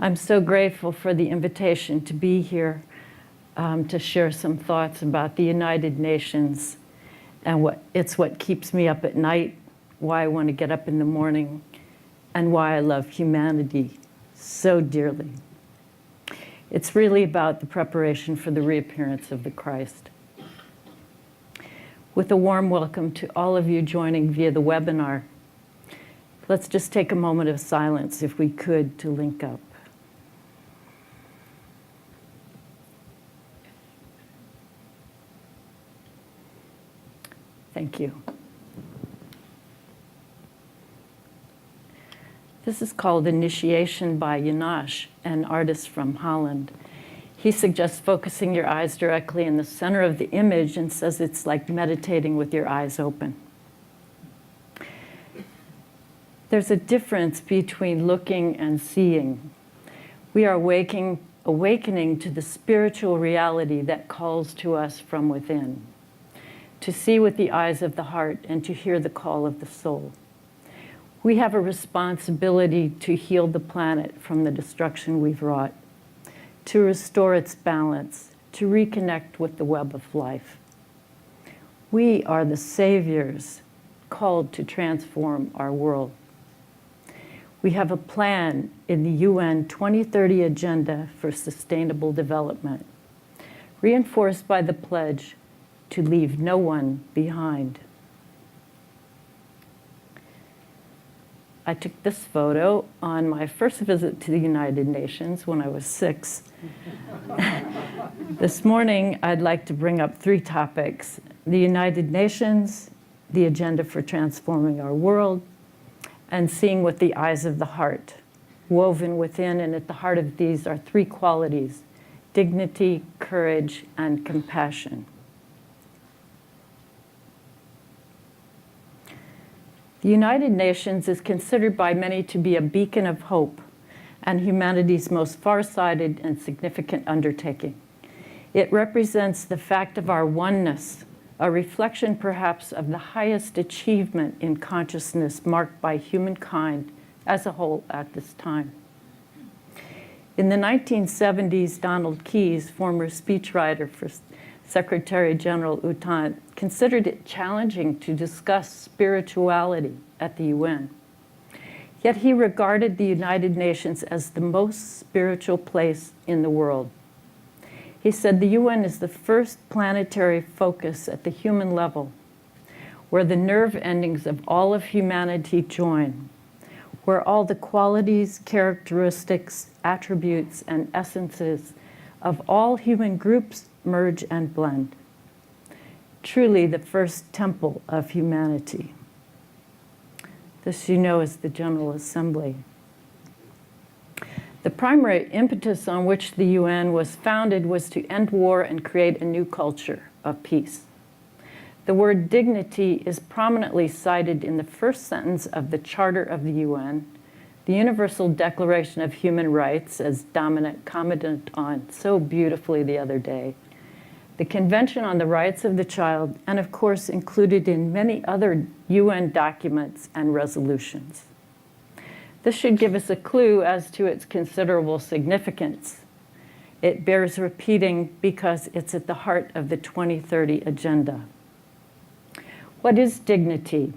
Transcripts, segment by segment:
I'm so grateful for the invitation to be here to share some thoughts about the United Nations and what keeps me up at night, why I want to get up in the morning, and why I love humanity so dearly. It's really about the preparation for the reappearance of the Christ. With a warm welcome to all of you joining via the webinar, let's just take a moment of silence, if we could, to link up. Thank you. This is called Initiation by Janash, an artist from Holland. He suggests focusing your eyes directly in the center of the image and says it's like meditating with your eyes open. There's a difference between looking and seeing. We are awakening to the spiritual reality that calls to us from within, to see with the eyes of the heart and to hear the call of the soul. We have a responsibility to heal the planet from the destruction we've wrought, to restore its balance, to reconnect with the web of life. We are the saviors called to transform our world. We have a plan in the UN 2030 Agenda for Sustainable Development, reinforced by the pledge to leave no one behind. I took this photo on my first visit to the United Nations when I was 6. This morning, I'd like to bring up 3 topics: the United Nations, the agenda for transforming our world, and seeing with the eyes of the heart. Woven within and at the heart of these are 3 qualities: dignity, courage, and compassion. The United Nations is considered by many to be a beacon of hope and humanity's most far-sighted and significant undertaking. It represents the fact of our oneness, a reflection perhaps of the highest achievement in consciousness marked by humankind as a whole at this time. In the 1970s, Donald Keyes, former speechwriter for Secretary General U Thant, considered it challenging to discuss spirituality at the UN. Yet he regarded the United Nations as the most spiritual place in the world. He said the UN is the first planetary focus at the human level, where the nerve endings of all of humanity join, where all the qualities, characteristics, attributes, and essences of all human groups merge and blend. Truly the first temple of humanity. This, you know, is the General Assembly. The primary impetus on which the UN was founded was to end war and create a new culture of peace. The word dignity is prominently cited in the first sentence of the Charter of the UN, the Universal Declaration of Human Rights, as Dominic commented on so beautifully the other day, the Convention on the Rights of the Child, and of course included in many other UN documents and resolutions. This should give us a clue as to its considerable significance. It bears repeating because it's at the heart of the 2030 Agenda. What is dignity?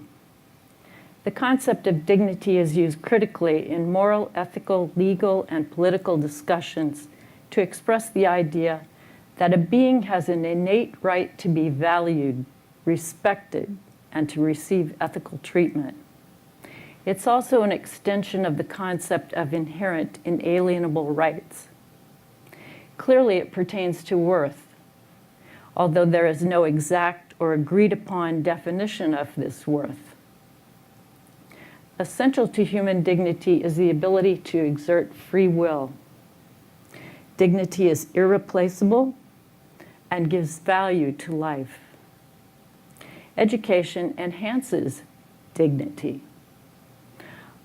The concept of dignity is used critically in moral, ethical, legal, and political discussions to express the idea that a being has an innate right to be valued, respected, and to receive ethical treatment. It's also an extension of the concept of inherent inalienable rights. Clearly, it pertains to worth, although there is no exact or agreed upon definition of this worth. Essential to human dignity is the ability to exert free will. Dignity is irreplaceable and gives value to life. Education enhances dignity.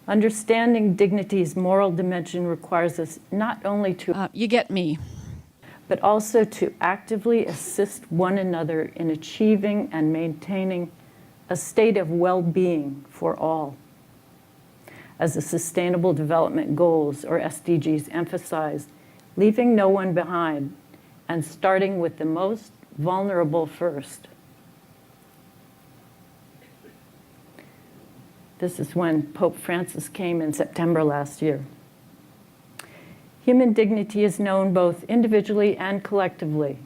Understanding dignity's moral dimension requires us not only to you get me, but also to actively assist one another in achieving and maintaining a state of well-being for all. as the Sustainable Development Goals, or SDGs, emphasize, leaving no one behind and starting with the most vulnerable first. This is when Pope Francis came in September last year. Human dignity is known both individually and collectively.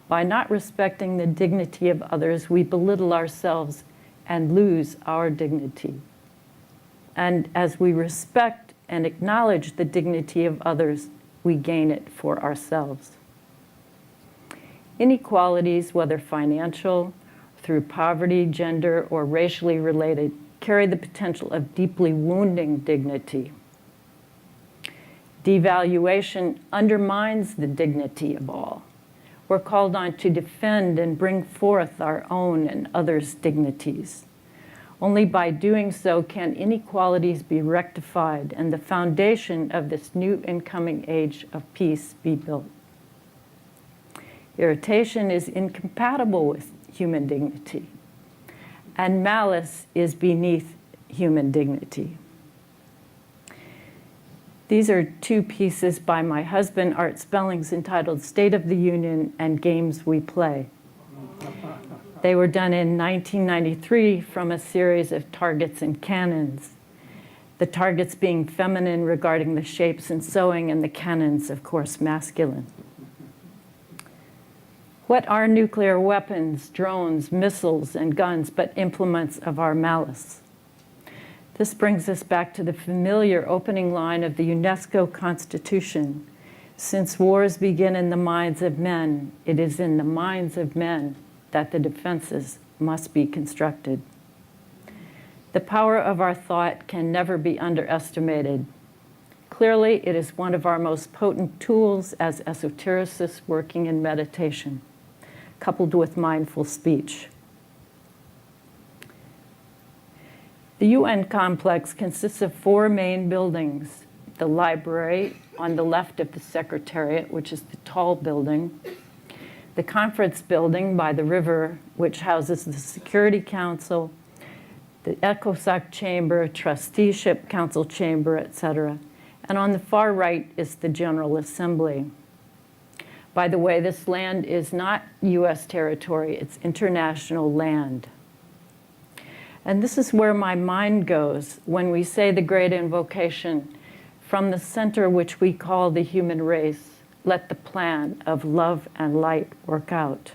By not respecting the dignity of others, we belittle ourselves and lose our dignity. And as we respect and acknowledge the dignity of others, we gain it for ourselves. Inequalities, whether financial, through poverty, gender, or racially related, carry the potential of deeply wounding dignity. Devaluation undermines the dignity of all. We're called on to defend and bring forth our own and others' dignities. Only by doing so can inequalities be rectified and the foundation of this new incoming age of peace be built. Irritation is incompatible with human dignity, and malice is beneath human dignity. These are two pieces by my husband, Art Spellings, entitled State of the Union and Games We Play. They were done in 1993 from a series of targets and cannons. The targets being feminine regarding the shapes and sewing, and the cannons, of course, masculine. What are nuclear weapons, drones, missiles, and guns but implements of our malice? This brings us back to the familiar opening line of the UNESCO Constitution. Since wars begin in the minds of men, it is in the minds of men that the defenses must be constructed. The power of our thought can never be underestimated. Clearly, it is one of our most potent tools as esotericists working in meditation, coupled with mindful speech. The UN complex consists of 4 main buildings: the library on the left of the Secretariat, which is the tall building, the conference building by the river, which houses the Security Council, the ECOSOC chamber, trusteeship council chamber, etc. And on the far right is the General Assembly. By the way, this land is not US territory, it's international land. And this is where my mind goes when we say the great invocation, from the center which we call the human race, let the plan of love and light work out.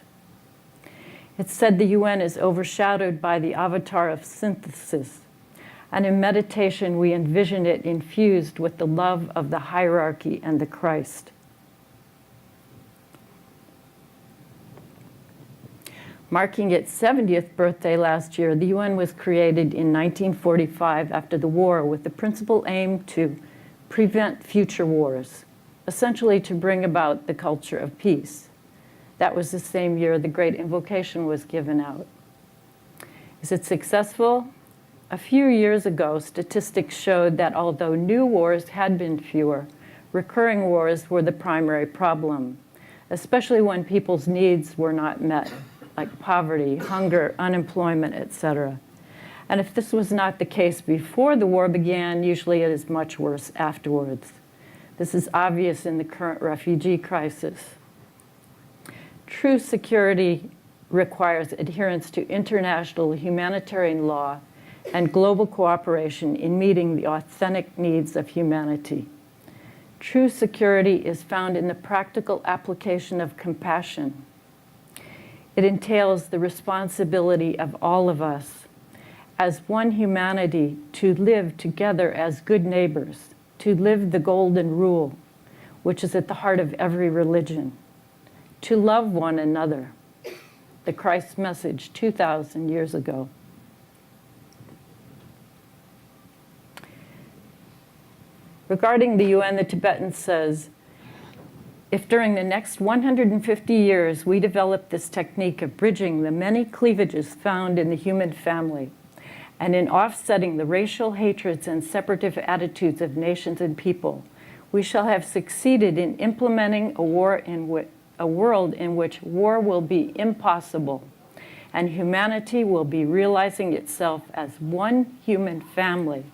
It's said the UN is overshadowed by the avatar of synthesis, and in meditation we envision it infused with the love of the hierarchy and the Christ. Marking its 70th birthday last year, the UN was created in 1945 after the war with the principal aim to prevent future wars, essentially to bring about the culture of peace. That was the same year the Great Invocation was given out. Is it successful? A few years ago, statistics showed that although new wars had been fewer, recurring wars were the primary problem, especially when people's needs were not met, like poverty, hunger, unemployment, etc. And if this was not the case before the war began, usually it is much worse afterwards. This is obvious in the current refugee crisis. True security requires adherence to international humanitarian law and global cooperation in meeting the authentic needs of humanity. True security is found in the practical application of compassion. It entails the responsibility of all of us as one humanity to live together as good neighbors, to live the golden rule, which is at the heart of every religion, to love one another, the Christ message 2,000 years ago. Regarding the UN, the Tibetan says, if during the next 150 years we develop this technique of bridging the many cleavages found in the human family and in offsetting the racial hatreds and separative attitudes of nations and people, we shall have succeeded in implementing a world in which war will be impossible and humanity will be realizing itself as one human family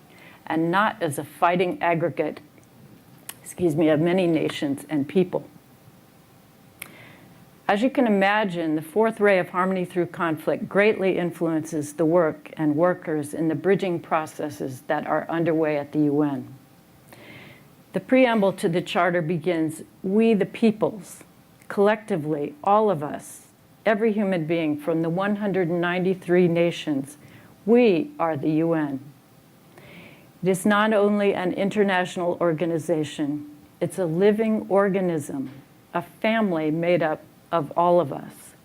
and not as a fighting aggregate, of many nations and people. As you can imagine, the fourth ray of harmony through conflict greatly influences the work and workers in the bridging processes that are underway at the UN. The preamble to the Charter begins, "We the peoples, collectively, all of us, every human being from the 193 nations, we are the UN." It is not only an international organization, it's a living organism, a family made up of all of us.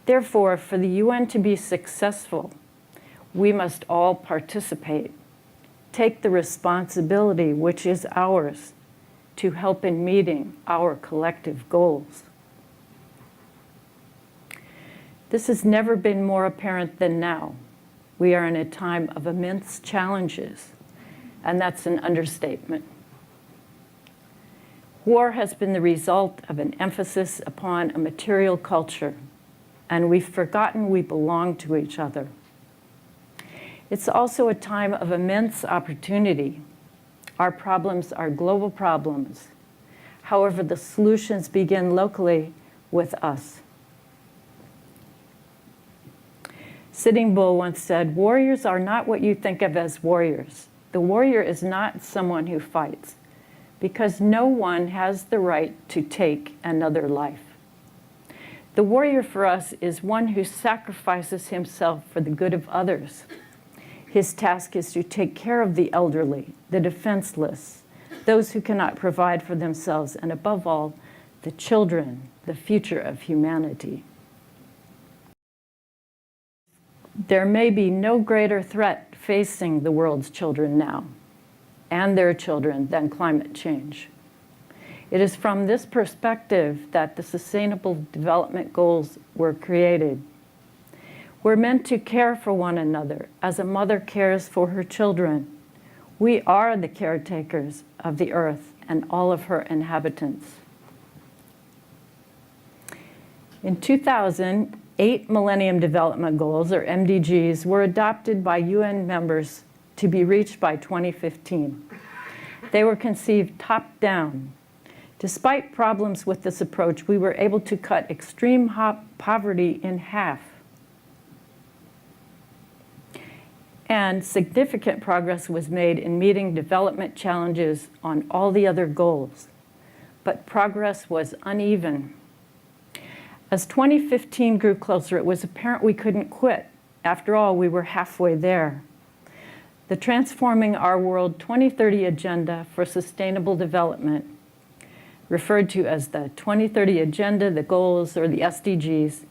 Therefore, for the UN to be successful, we must all participate, take the responsibility which is ours to help in meeting our collective goals. This has never been more apparent than now. We are in a time of immense challenges, and that's an understatement. War has been the result of an emphasis upon a material culture, and we've forgotten we belong to each other. It's also a time of immense opportunity. Our problems are global problems. However, the solutions begin locally with us. Sitting Bull once said, "Warriors are not what you think of as warriors. The warrior is not someone who fights, because no one has the right to take another life. The warrior for us is one who sacrifices himself for the good of others. His task is to take care of the elderly, the defenseless, those who cannot provide for themselves, and above all, the children, the future of humanity." There may be no greater threat facing the world's children now and their children than climate change. It is from this perspective that the Sustainable Development Goals were created. We're meant to care for one another as a mother cares for her children. We are the caretakers of the earth and all of her inhabitants. In 2000, 8 Millennium Development Goals, or MDGs, were adopted by UN members to be reached by 2015. They were conceived top-down. Despite problems with this approach, we were able to cut extreme poverty in half. And significant progress was made in meeting development challenges on all the other goals. But progress was uneven. As 2015 grew closer, it was apparent we couldn't quit. After all, we were halfway there. The Transforming Our World 2030 Agenda for Sustainable Development, referred to as the 2030 Agenda, the goals, or the SDGs,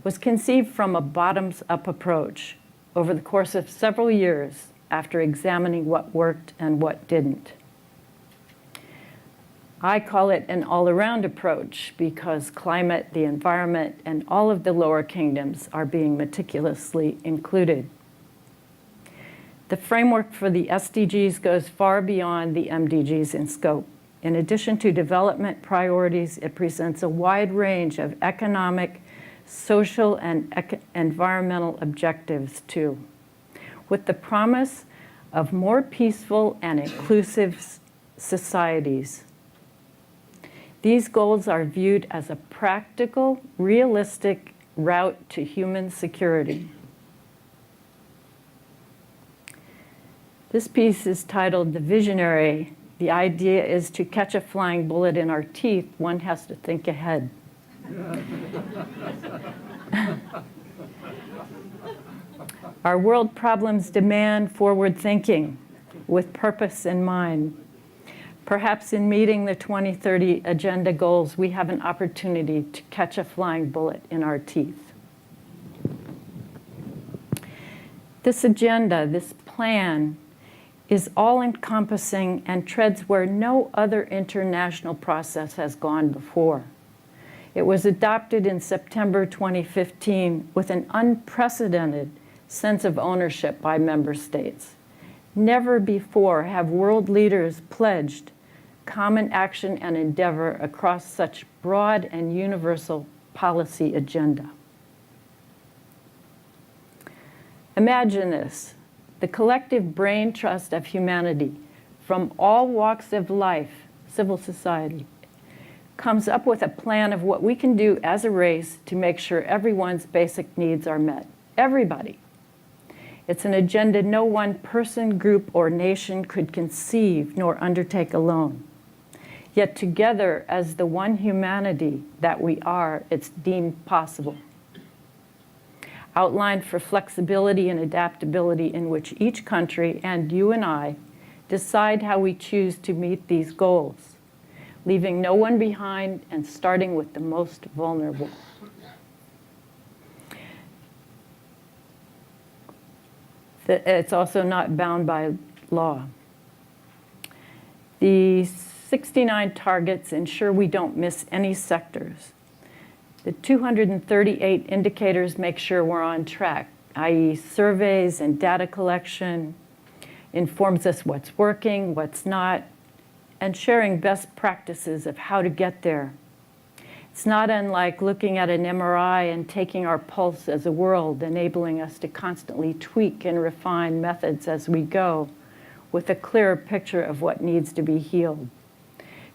was conceived from a bottoms-up approach over the course of several years after examining what worked and what didn't. I call it an all-around approach because climate, the environment, and all of the lower kingdoms are being meticulously included. The framework for the SDGs goes far beyond the MDGs in scope. In addition to development priorities, it presents a wide range of economic, social, and environmental objectives too, with the promise of more peaceful and inclusive societies. These goals are viewed as a practical, realistic route to human security. This piece is titled "The Visionary." The idea is to catch a flying bullet in our teeth, one has to think ahead. Our world problems demand forward thinking with purpose in mind. Perhaps in meeting the 2030 Agenda goals, we have an opportunity to catch a flying bullet in our teeth. This agenda, this plan, is all-encompassing and treads where no other international process has gone before. It was adopted in September 2015 with an unprecedented sense of ownership by member states. Never before have world leaders pledged common action and endeavor across such broad and universal policy agenda. Imagine this. the collective brain trust of humanity from all walks of life, civil society, comes up with a plan of what we can do as a race to make sure everyone's basic needs are met. Everybody. It's an agenda no one person, group, or nation could conceive nor undertake alone. Yet together, as the one humanity that we are, it's deemed possible. Outlined for flexibility and adaptability in which each country, and you and I, decide how we choose to meet these goals, leaving no one behind and starting with the most vulnerable. It's also not bound by law. The 69 targets ensure we don't miss any sectors. The 238 indicators make sure we're on track, i.e. surveys and data collection, informs us what's working, what's not, and sharing best practices of how to get there. It's not unlike looking at an MRI and taking our pulse as a world, enabling us to constantly tweak and refine methods as we go, with a clearer picture of what needs to be healed.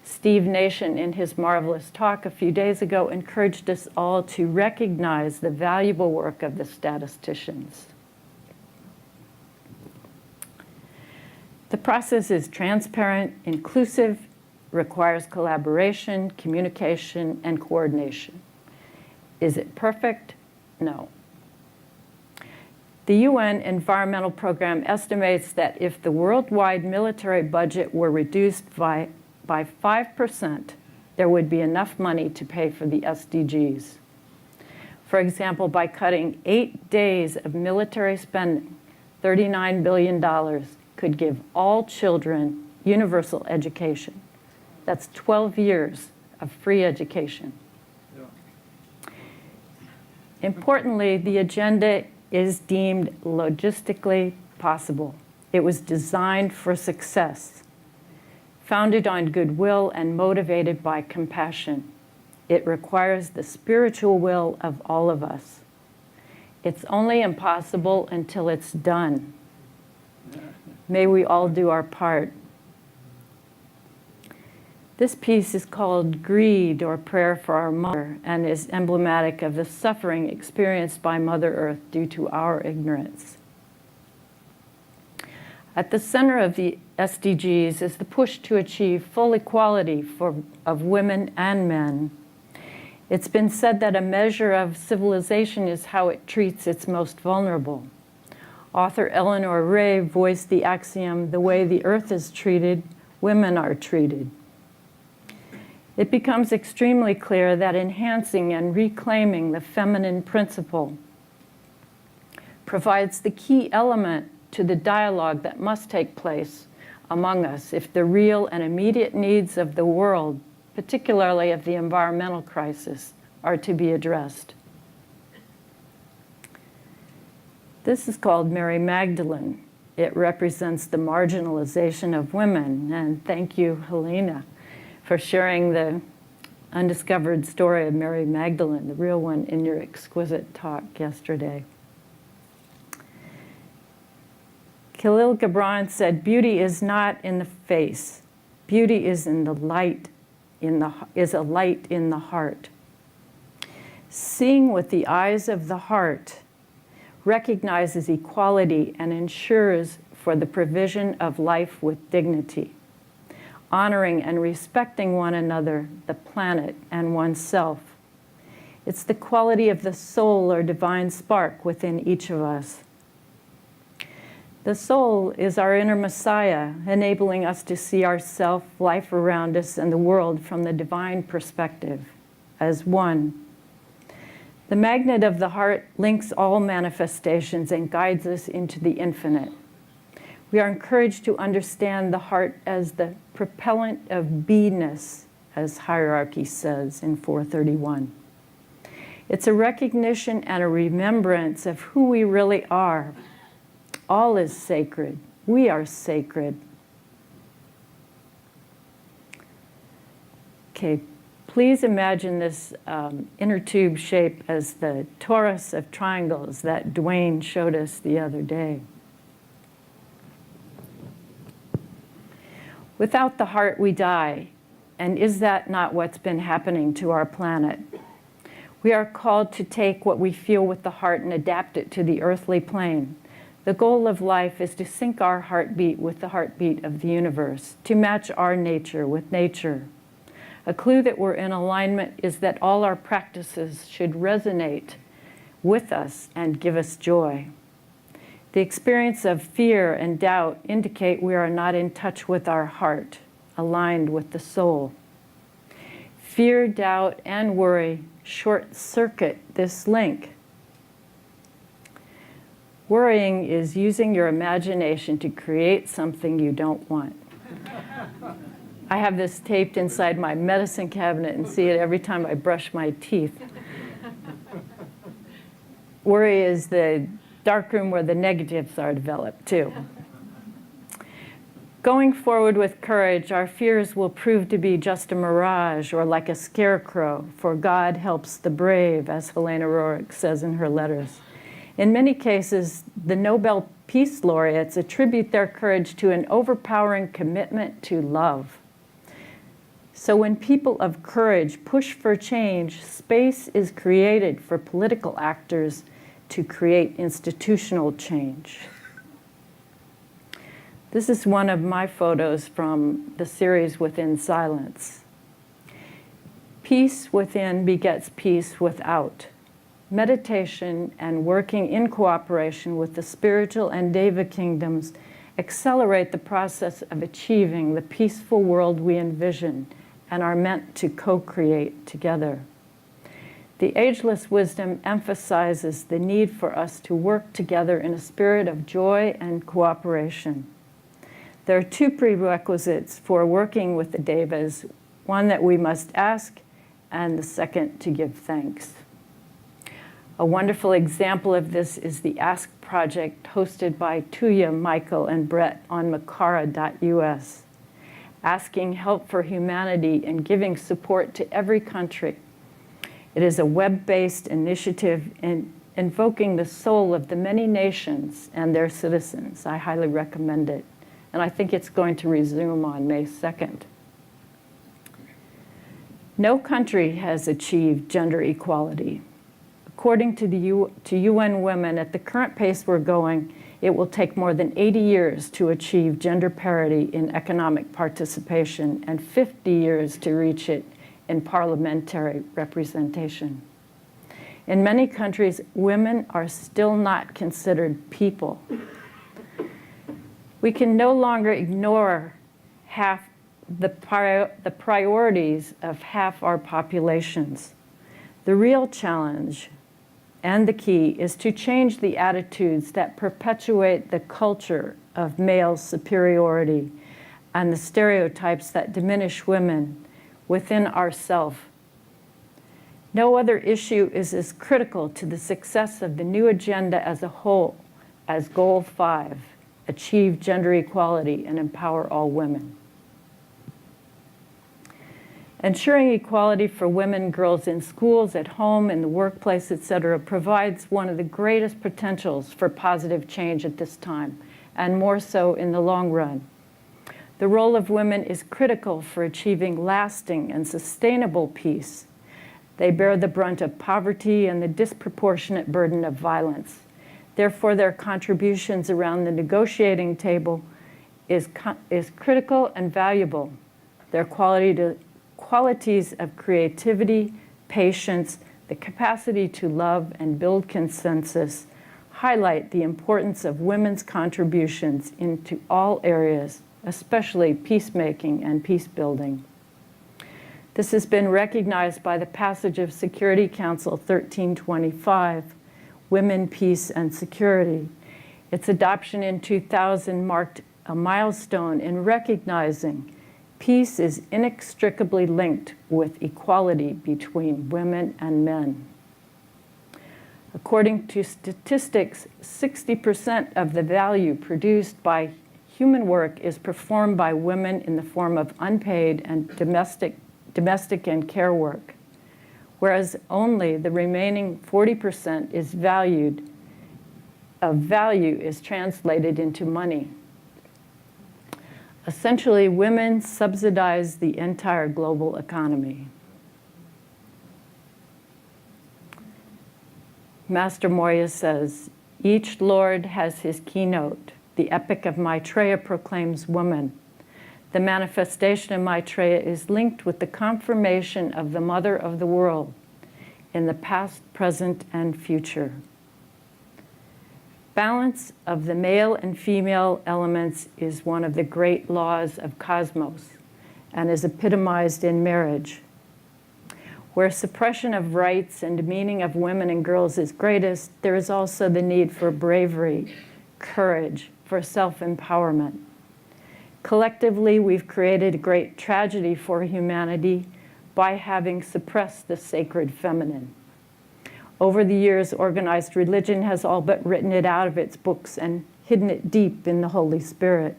Steve Nation, in his marvelous talk a few days ago, encouraged us all to recognize the valuable work of the statisticians. The process is transparent, inclusive, requires collaboration, communication, and coordination. Is it perfect? No. The UN Environmental Program estimates that if the worldwide military budget were reduced by 5%, there would be enough money to pay for the SDGs. For example, by cutting 8 days of military spending, $39 billion could give all children universal education. That's 12 years of free education. Yeah. Importantly, the agenda is deemed logistically possible. It was designed for success, founded on goodwill and motivated by compassion. It requires the spiritual will of all of us. It's only impossible until it's done. May we all do our part. This piece is called Greed, or Prayer for Our Mother, and is emblematic of the suffering experienced by Mother Earth due to our ignorance. At the center of the SDGs is the push to achieve full equality of women and men. It's been said that a measure of civilization is how it treats its most vulnerable. Author Eleanor Ray voiced the axiom, "The way the earth is treated, women are treated." It becomes extremely clear that enhancing and reclaiming the feminine principle provides the key element to the dialogue that must take place among us if the real and immediate needs of the world, particularly of the environmental crisis, are to be addressed. This is called Mary Magdalene. It represents the marginalization of women, and thank you, Helena, for sharing the undiscovered story of Mary Magdalene, the real one, in your exquisite talk yesterday. Khalil Gibran said, "Beauty is not in the face. Beauty is in the light, is a light in the heart." Seeing with the eyes of the heart recognizes equality and ensures for the provision of life with dignity, honoring and respecting one another, the planet, and oneself. It's the quality of the soul or divine spark within each of us. The soul is our inner Messiah, enabling us to see ourself, life around us, and the world from the divine perspective, as one. The magnet of the heart links all manifestations and guides us into the infinite. We are encouraged to understand the heart as the propellant of beingness, as hierarchy says in 431. It's a recognition and a remembrance of who we really are. All is sacred. We are sacred. Okay, please imagine this inner tube shape as the torus of triangles that Dwayne showed us the other day. Without the heart, we die. And is that not what's been happening to our planet? We are called to take what we feel with the heart and adapt it to the earthly plane. The goal of life is to sync our heartbeat with the heartbeat of the universe, to match our nature with nature. A clue that we're in alignment is that all our practices should resonate with us and give us joy. The experience of fear and doubt indicate we are not in touch with our heart, aligned with the soul. Fear, doubt, and worry short-circuit this link. Worrying is using your imagination to create something you don't want. I have this taped inside my medicine cabinet and see it every time I brush my teeth. Worry is the dark room where the negatives are developed, too. Going forward with courage, our fears will prove to be just a mirage or like a scarecrow, for God helps the brave, as Helena Roerich says in her letters. In many cases, the Nobel Peace Laureates attribute their courage to an overpowering commitment to love. So when people of courage push for change, space is created for political actors to create institutional change. This is one of my photos from the series Within Silence. Peace within begets peace without. Meditation and working in cooperation with the spiritual and Deva kingdoms accelerate the process of achieving the peaceful world we envision and are meant to co-create together. The ageless wisdom emphasizes the need for us to work together in a spirit of joy and cooperation. There are two prerequisites for working with the Devas, one that we must ask, and the second to give thanks. A wonderful example of this is the Ask project hosted by Tuya, Michael, and Brett on Makara.us, asking help for humanity and giving support to every country. It is a web-based initiative invoking the soul of the many nations and their citizens. I highly recommend it. And I think it's going to resume on May 2nd. No country has achieved gender equality. According to UN Women, at the current pace we're going, it will take more than 80 years to achieve gender parity in economic participation and 50 years to reach it in parliamentary representation. In many countries, women are still not considered people. We can no longer ignore half the priorities of half our populations. The real challenge and the key is to change the attitudes that perpetuate the culture of male superiority and the stereotypes that diminish women within ourselves. No other issue is as critical to the success of the new agenda as a whole as Goal 5, achieve gender equality and empower all women. Ensuring equality for women and girls in schools, at home, in the workplace, etc., provides one of the greatest potentials for positive change at this time, and more so in the long run. The role of women is critical for achieving lasting and sustainable peace. They bear the brunt of poverty and the disproportionate burden of violence. Therefore, their contributions around the negotiating table is critical and valuable. Their qualities of creativity, patience, the capacity to love and build consensus highlight the importance of women's contributions into all areas, especially peacemaking and peace building. This has been recognized by the passage of Security Council 1325, Women, Peace, and Security. Its adoption in 2000 marked a milestone in recognizing peace is inextricably linked with equality between women and men. According to statistics, 60% of the value produced by human work is performed by women in the form of unpaid and domestic and care work, whereas only the remaining 40% is value is translated into money. Essentially, women subsidize the entire global economy. Master Moria says, each lord has his keynote. The epic of Maitreya proclaims woman. The manifestation of Maitreya is linked with the confirmation of the mother of the world in the past, present, and future. Balance of the male and female elements is one of the great laws of cosmos and is epitomized in marriage. Where suppression of rights and demeaning of women and girls is greatest, there is also the need for bravery, courage, for self-empowerment. Collectively, we've created a great tragedy for humanity by having suppressed the sacred feminine. Over the years, organized religion has all but written it out of its books and hidden it deep in the Holy Spirit.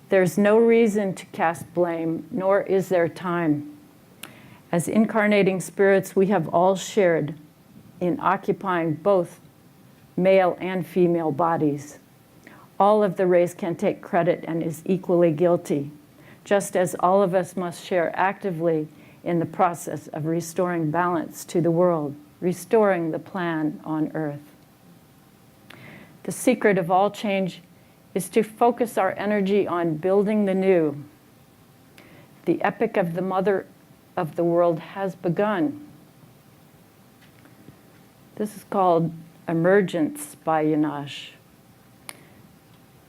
There's no reason to cast blame, nor is there time. As incarnating spirits, we have all shared in occupying both male and female bodies. All of the race can take credit and is equally guilty, just as all of us must share actively in the process of restoring balance to the world, restoring the plan on earth. The secret of all change is to focus our energy on building the new. The epic of the mother of the world has begun. This is called Emergence by Yanash.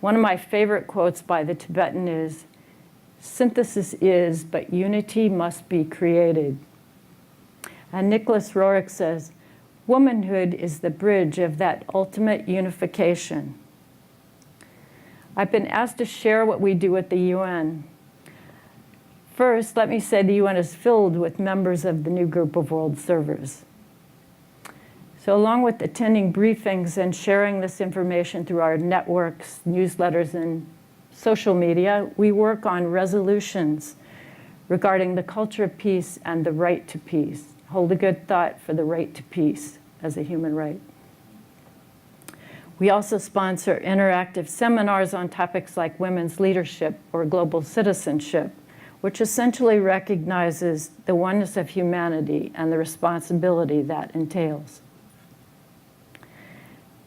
One of my favorite quotes by the Tibetan is, synthesis is, but unity must be created. And Nicholas Roerich says, womanhood is the bridge of that ultimate unification. I've been asked to share what we do at the UN. First, let me say the UN is filled with members of the new group of world servers. So along with attending briefings and sharing this information through our networks, newsletters, and social media, we work on resolutions regarding the culture of peace and the right to peace. Hold a good thought for the right to peace as a human right. We also sponsor interactive seminars on topics like women's leadership or global citizenship, which essentially recognizes the oneness of humanity and the responsibility that entails.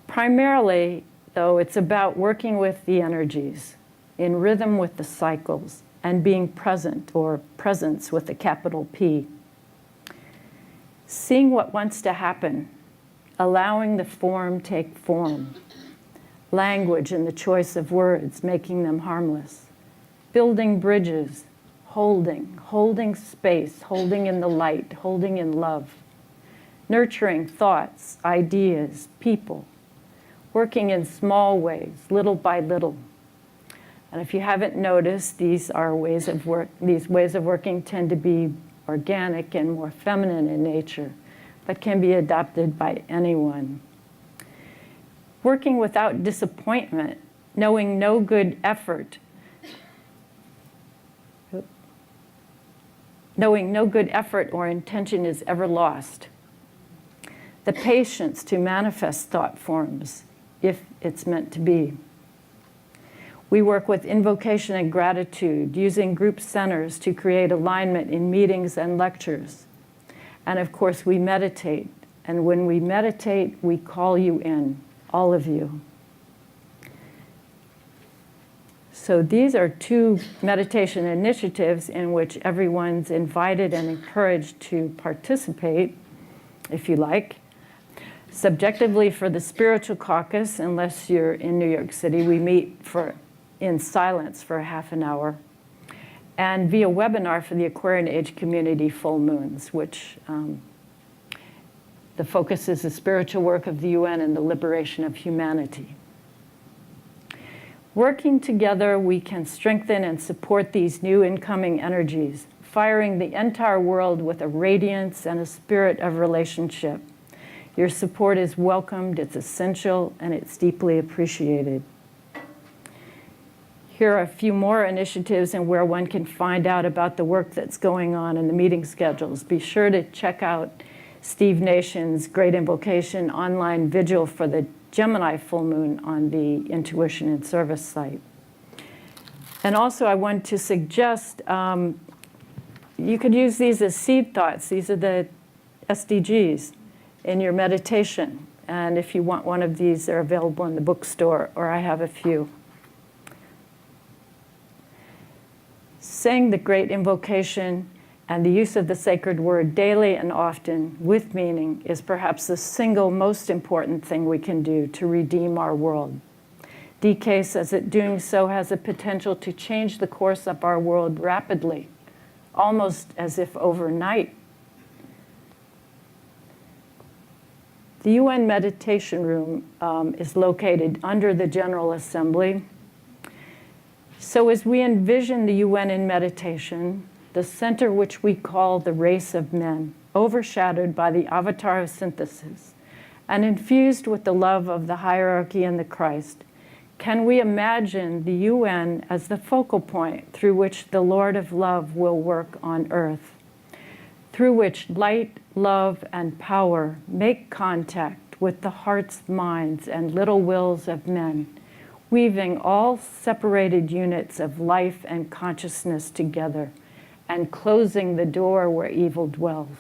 Primarily, though, it's about working with the energies, in rhythm with the cycles, and being present, or presence with a capital P. Seeing what wants to happen, allowing the form take form, language and the choice of words, making them harmless, building bridges, holding space, holding in the light, holding in love, nurturing thoughts, ideas, people, working in small ways, little by little. And if you haven't noticed, these ways of working tend to be organic and more feminine in nature, but can be adopted by anyone. Working without disappointment, knowing no good effort or intention is ever lost. The patience to manifest thought forms, if it's meant to be. We work with invocation and gratitude, using group centers to create alignment in meetings and lectures. And of course, we meditate. And when we meditate, we call you in, all of you. So these are 2 meditation initiatives in which everyone's invited and encouraged to participate, if you like. Subjectively, for the Spiritual Caucus, unless you're in New York City, we meet in silence for half an hour. And via webinar for the Aquarian Age community full moons, which the focus is the spiritual work of the UN and the liberation of humanity. Working together, we can strengthen and support these new incoming energies, firing the entire world with a radiance and a spirit of relationship. Your support is welcomed, it's essential, and it's deeply appreciated. Here are a few more initiatives and where one can find out about the work that's going on in the meeting schedules. Be sure to check out Steve Nation's Great Invocation online vigil for the Gemini full moon on the Intuition and Service site. And also I want to suggest you could use these as seed thoughts. These are the SDGs in your meditation. And if you want one of these, they're available in the bookstore, or I have a few. Saying the great invocation and the use of the sacred word daily and often with meaning is perhaps the single most important thing we can do to redeem our world. DK says that doing so has the potential to change the course of our world rapidly, almost as if overnight. The UN Meditation Room is located under the General Assembly. So as we envision the UN in meditation, the center which we call the race of men, overshadowed by the avatar of synthesis, and infused with the love of the hierarchy and the Christ, can we imagine the UN as the focal point through which the Lord of Love will work on earth, through which light, love, and power make contact with the hearts, minds, and little wills of men, weaving all separated units of life and consciousness together, and closing the door where evil dwells?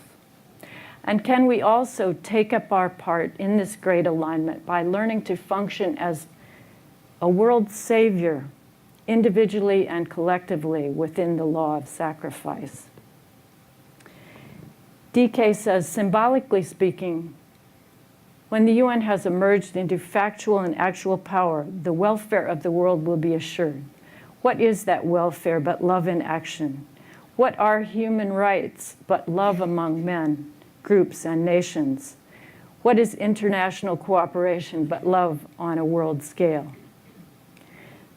And can we also take up our part in this great alignment by learning to function as a world savior, individually and collectively within the law of sacrifice? DK says, symbolically speaking, when the UN has emerged into factual and actual power, the welfare of the world will be assured. What is that welfare but love in action? What are human rights but love among men, groups, and nations? What is international cooperation but love on a world scale?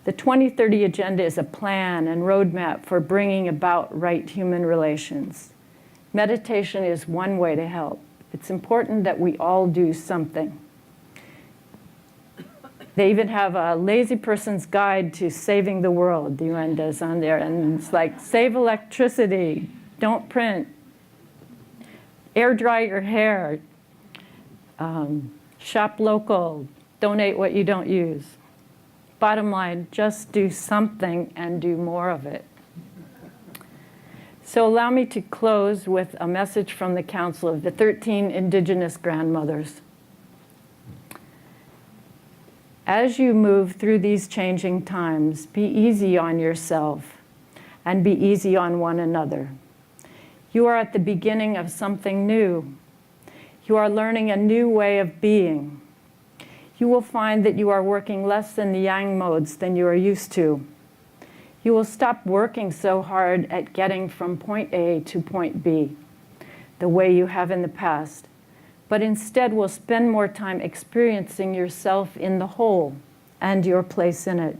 The 2030 Agenda is a plan and roadmap for bringing about right human relations. Meditation is one way to help. It's important that we all do something. They even have a lazy person's guide to saving the world, the UN does on there, and it's like, save electricity, don't print, air dry your hair, shop local, donate what you don't use. Bottom line, just do something and do more of it. So allow me to close with a message from the Council of the 13 Indigenous Grandmothers. As you move through these changing times, be easy on yourself and be easy on one another. You are at the beginning of something new. You are learning a new way of being. You will find that you are working less in the yang modes than you are used to. You will stop working so hard at getting from point A to point B, the way you have in the past, but instead will spend more time experiencing yourself in the whole and your place in it.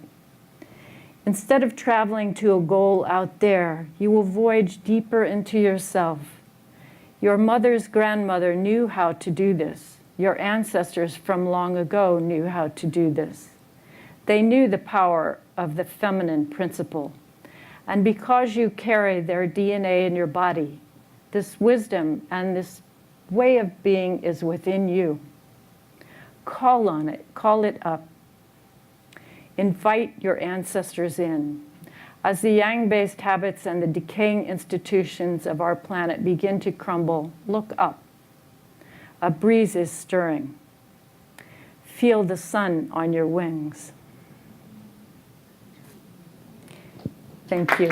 Instead of traveling to a goal out there, you will voyage deeper into yourself. Your mother's grandmother knew how to do this. Your ancestors from long ago knew how to do this. They knew the power of the feminine principle. And because you carry their DNA in your body, this wisdom and this way of being is within you. Call on it, call it up. Invite your ancestors in. As the yang-based habits and the decaying institutions of our planet begin to crumble, look up. A breeze is stirring. Feel the sun on your wings. Thank you.